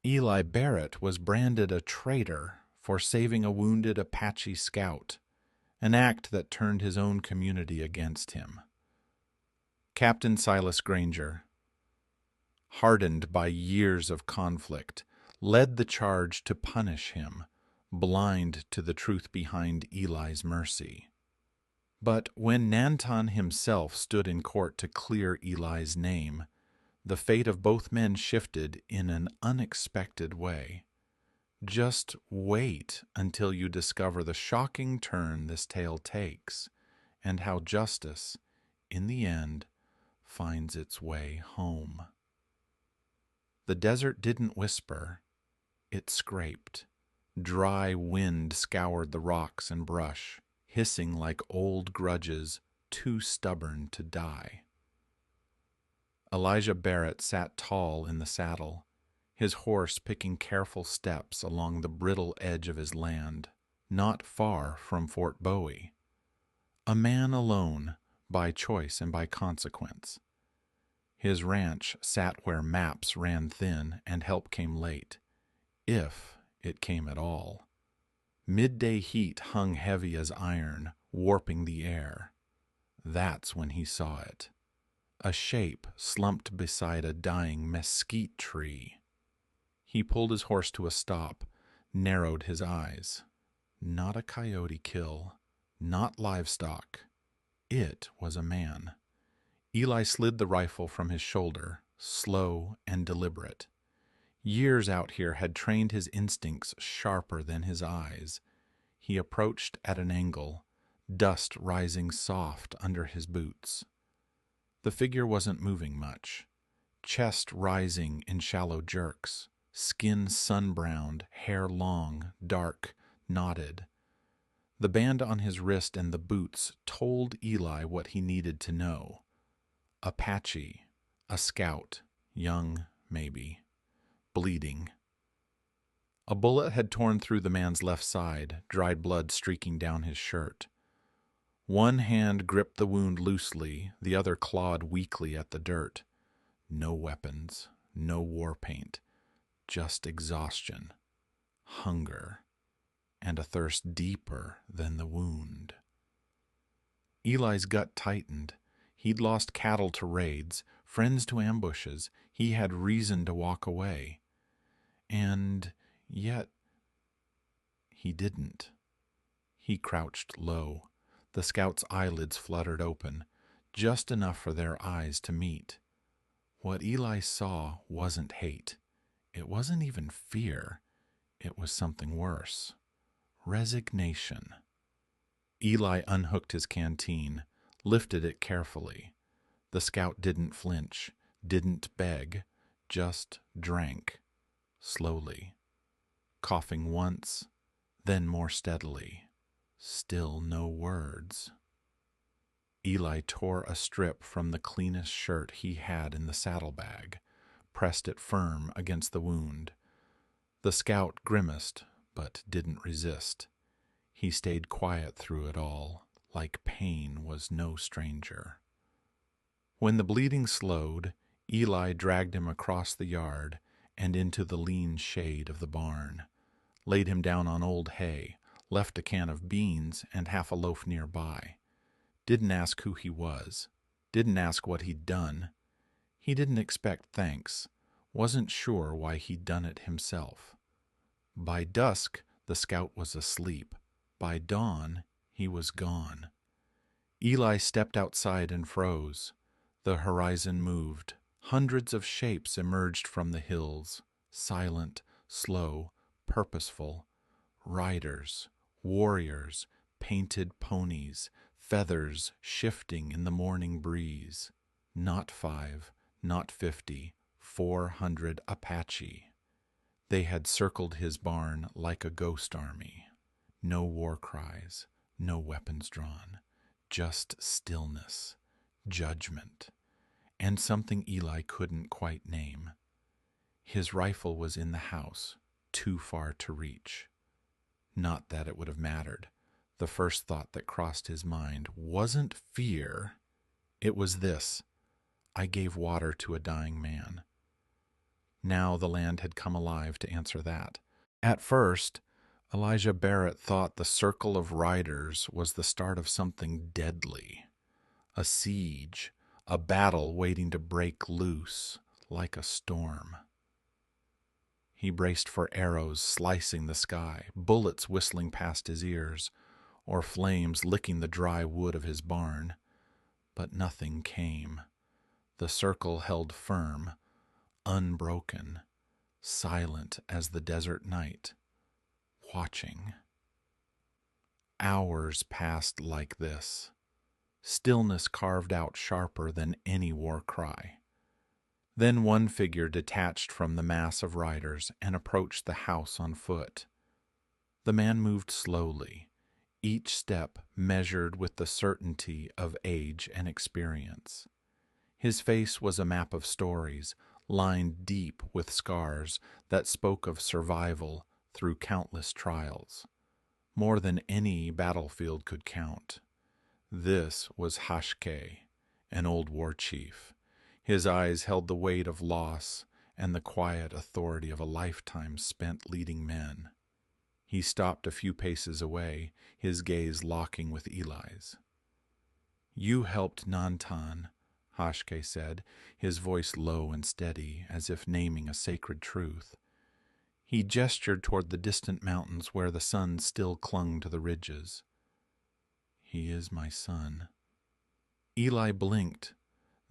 Eli Barrett was branded a traitor for saving a wounded Apache scout, an act that turned his own community against him. Captain Silas Granger, hardened by years of conflict, led the charge to punish him, blind to the truth behind Eli's mercy. But when Nanton himself stood in court to clear Eli's name, the fate of both men shifted in an unexpected way. Just wait until you discover the shocking turn this tale takes, and how justice, in the end, finds its way home. The desert didn't whisper, it scraped. Dry wind scoured the rocks and brush, hissing like old grudges too stubborn to die. Elijah Barrett sat tall in the saddle, his horse picking careful steps along the brittle edge of his land, not far from Fort Bowie. A man alone, by choice and by consequence. His ranch sat where maps ran thin and help came late, if it came at all. Midday heat hung heavy as iron, warping the air. That's when he saw it. A shape slumped beside a dying mesquite tree. He pulled his horse to a stop, narrowed his eyes. Not a coyote kill, not livestock. It was a man. Eli slid the rifle from his shoulder, slow and deliberate. Years out here had trained his instincts sharper than his eyes. He approached at an angle, dust rising soft under his boots. The figure wasn't moving much, chest rising in shallow jerks, skin sun-browned, hair long, dark, knotted. The band on his wrist and the boots told Eli what he needed to know. Apache, a scout, young, maybe, bleeding. A bullet had torn through the man's left side, dried blood streaking down his shirt. One hand gripped the wound loosely, the other clawed weakly at the dirt. No weapons, no war paint, just exhaustion, hunger, and a thirst deeper than the wound. Eli's gut tightened. He'd lost cattle to raids, friends to ambushes. He had reason to walk away. And yet, he didn't. He crouched low. The scout's eyelids fluttered open, just enough for their eyes to meet. What Eli saw wasn't hate. It wasn't even fear. It was something worse. Resignation. Eli unhooked his canteen, lifted it carefully. The scout didn't flinch, didn't beg, just drank, slowly, coughing once, then more steadily. Still no words. Eli tore a strip from the cleanest shirt he had in the saddlebag, pressed it firm against the wound. The scout grimaced, but didn't resist. He stayed quiet through it all, like pain was no stranger. When the bleeding slowed, Eli dragged him across the yard and into the lean shade of the barn, laid him down on old hay, left a can of beans and half a loaf nearby. Didn't ask who he was, didn't ask what he'd done. He didn't expect thanks, wasn't sure why he'd done it himself. By dusk, the scout was asleep. By dawn, he was gone. Eli stepped outside and froze. The horizon moved. Hundreds of shapes emerged from the hills, silent, slow, purposeful. Riders, warriors, painted ponies, feathers shifting in the morning breeze. Not 5, not 50, 400 Apache. They had circled his barn like a ghost army. No war cries, no weapons drawn, just stillness, judgment, and something Eli couldn't quite name. His rifle was in the house, too far to reach. Not that it would have mattered. The first thought that crossed his mind wasn't fear. It was this: I gave water to a dying man. Now the land had come alive to answer that. At first, Elijah Barrett thought the circle of riders was the start of something deadly, a siege, a battle waiting to break loose like a storm. He braced for arrows slicing the sky, bullets whistling past his ears, or flames licking the dry wood of his barn. But nothing came. The circle held firm, unbroken, silent as the desert night, watching. Hours passed like this, stillness carved out sharper than any war cry. Then one figure detached from the mass of riders and approached the house on foot. The man moved slowly, each step measured with the certainty of age and experience. His face was a map of stories, lined deep with scars that spoke of survival through countless trials, more than any battlefield could count. This was Hashke, an old war chief. His eyes held the weight of loss and the quiet authority of a lifetime spent leading men. He stopped a few paces away, his gaze locking with Eli's. "You helped Nantan," Hashke said, his voice low and steady, as if naming a sacred truth. He gestured toward the distant mountains where the sun still clung to the ridges. "He is my son." Eli blinked,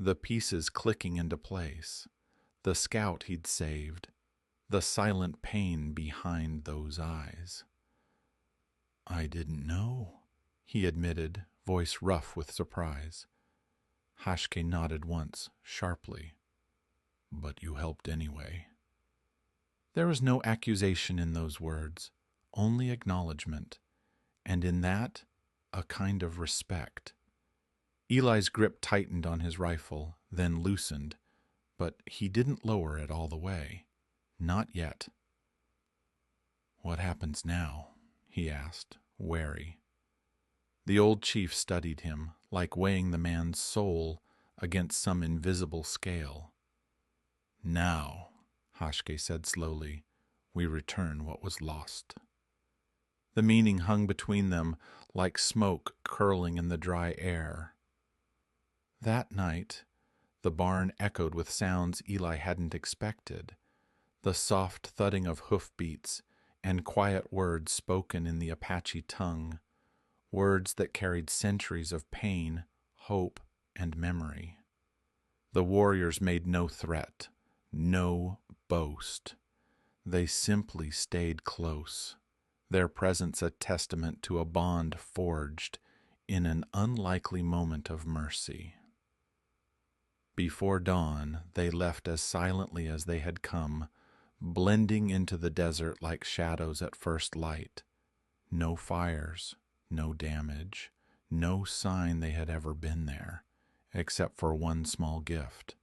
the pieces clicking into place. The scout he'd saved, the silent pain behind those eyes. "I didn't know," he admitted, voice rough with surprise. Hashke nodded once, sharply. "But you helped anyway." There was no accusation in those words, only acknowledgement, and in that, a kind of respect. Eli's grip tightened on his rifle, then loosened, but he didn't lower it all the way. Not yet. "What happens now?" he asked, wary. The old chief studied him, like weighing the man's soul against some invisible scale. "Now," Hashke said slowly, "we return what was lost." The meaning hung between them like smoke curling in the dry air. That night, the barn echoed with sounds Eli hadn't expected, the soft thudding of hoofbeats and quiet words spoken in the Apache tongue, words that carried centuries of pain, hope, and memory. The warriors made no threat, no boast. They simply stayed close, their presence a testament to a bond forged in an unlikely moment of mercy. Before dawn, they left as silently as they had come, blending into the desert like shadows at first light. No fires, no damage, no sign they had ever been there, except for one small gift.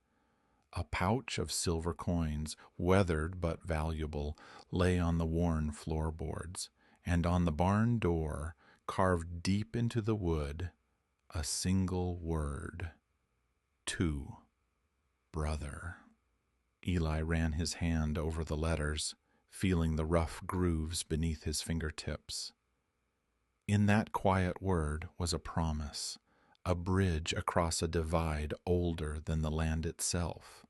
A pouch of silver coins, weathered but valuable, lay on the worn floorboards, and on the barn door, carved deep into the wood, a single word: "To brother." Eli ran his hand over the letters, feeling the rough grooves beneath his fingertips. In that quiet word was a promise, a bridge across a divide older than the land itself.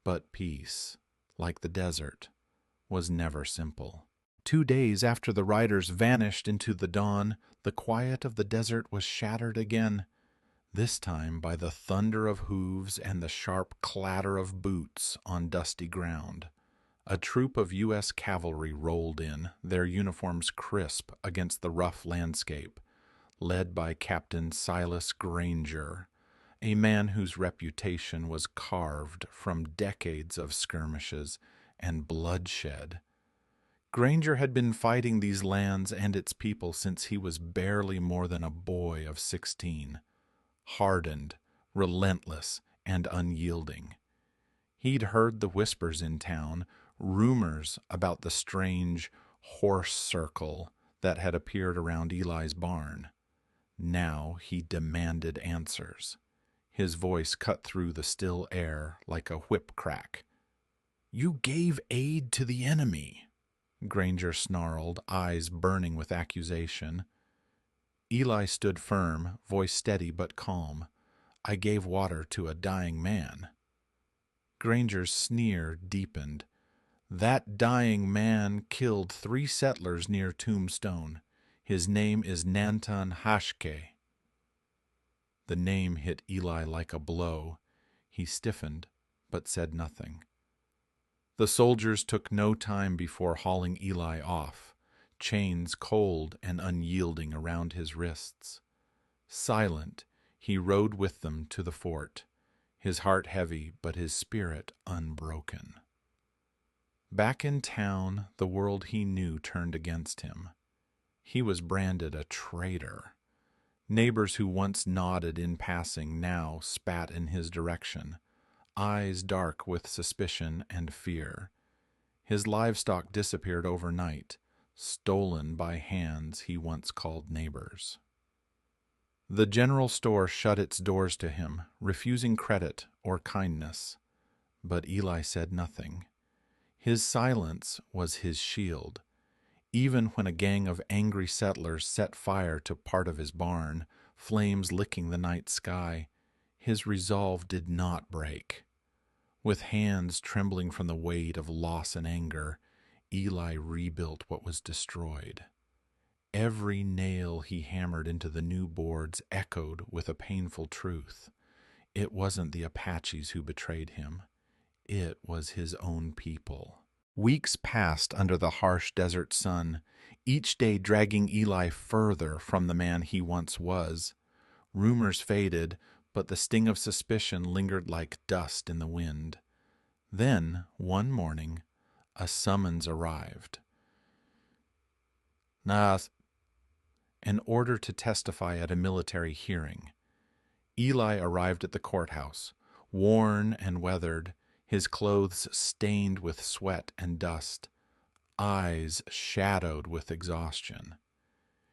But peace, like the desert, was never simple. 2 days after the riders vanished into the dawn, the quiet of the desert was shattered again, this time by the thunder of hooves and the sharp clatter of boots on dusty ground. A troop of U.S. cavalry rolled in, their uniforms crisp against the rough landscape, led by Captain Silas Granger, a man whose reputation was carved from decades of skirmishes and bloodshed. Granger had been fighting these lands and its people since he was barely more than a boy of 16. Hardened, relentless, and unyielding. He'd heard the whispers in town, rumors about the strange horse circle that had appeared around Eli's barn. Now he demanded answers. His voice cut through the still air like a whip crack. You gave aid to the enemy, Granger snarled, eyes burning with accusation. Eli stood firm, voice steady but calm. I gave water to a dying man. Granger's sneer deepened. That dying man killed 3 settlers near Tombstone. His name is Nantan Hashke. The name hit Eli like a blow. He stiffened, but said nothing. The soldiers took no time before hauling Eli off, chains cold and unyielding around his wrists. Silent, he rode with them to the fort, his heart heavy but his spirit unbroken. Back in town, the world he knew turned against him. He was branded a traitor. Neighbors who once nodded in passing now spat in his direction, eyes dark with suspicion and fear. His livestock disappeared overnight, stolen by hands he once called neighbors. The general store shut its doors to him, refusing credit or kindness. But Eli said nothing. His silence was his shield. Even when a gang of angry settlers set fire to part of his barn, flames licking the night sky, his resolve did not break. With hands trembling from the weight of loss and anger, Eli rebuilt what was destroyed. Every nail he hammered into the new boards echoed with a painful truth. It wasn't the Apaches who betrayed him. It was his own people. Weeks passed under the harsh desert sun, each day dragging Eli further from the man he once was. Rumors faded, but the sting of suspicion lingered like dust in the wind. Then, one morning, a summons arrived. An order to testify at a military hearing. Eli arrived at the courthouse, worn and weathered, his clothes stained with sweat and dust, eyes shadowed with exhaustion.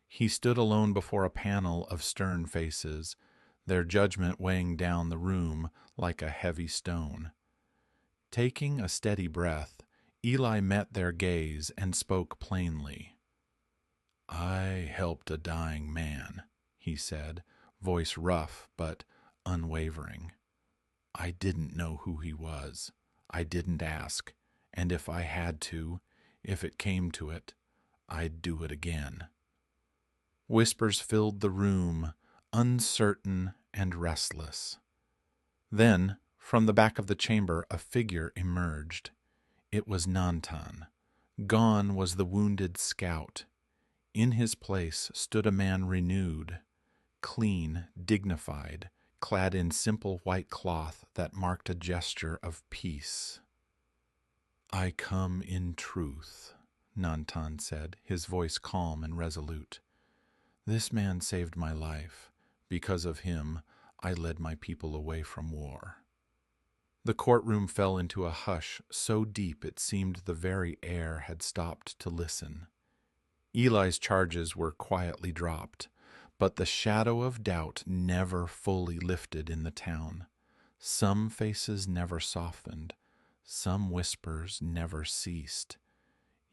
He stood alone before a panel of stern faces, their judgment weighing down the room like a heavy stone. Taking a steady breath, Eli met their gaze and spoke plainly. I helped a dying man, he said, voice rough but unwavering. I didn't know who he was. I didn't ask, and if I had to, if it came to it, I'd do it again. Whispers filled the room, uncertain and restless. Then, from the back of the chamber, a figure emerged. It was Nantan. Gone was the wounded scout. In his place stood a man renewed, clean, dignified, clad in simple white cloth that marked a gesture of peace. I come in truth, Nantan said, his voice calm and resolute. This man saved my life. Because of him, I led my people away from war. The courtroom fell into a hush so deep it seemed the very air had stopped to listen. Eli's charges were quietly dropped, but the shadow of doubt never fully lifted in the town. Some faces never softened, some whispers never ceased.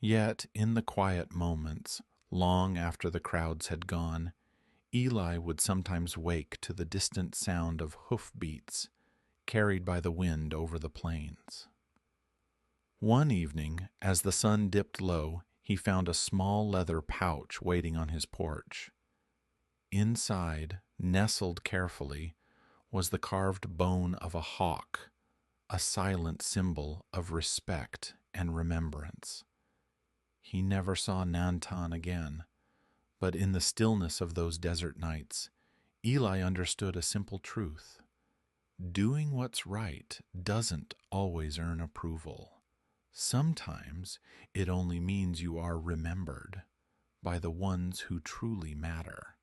Yet, in the quiet moments, long after the crowds had gone, Eli would sometimes wake to the distant sound of hoofbeats carried by the wind over the plains. One evening, as the sun dipped low, he found a small leather pouch waiting on his porch. Inside, nestled carefully, was the carved bone of a hawk, a silent symbol of respect and remembrance. He never saw Nantan again, but in the stillness of those desert nights, Eli understood a simple truth. Doing what's right doesn't always earn approval. Sometimes it only means you are remembered by the ones who truly matter.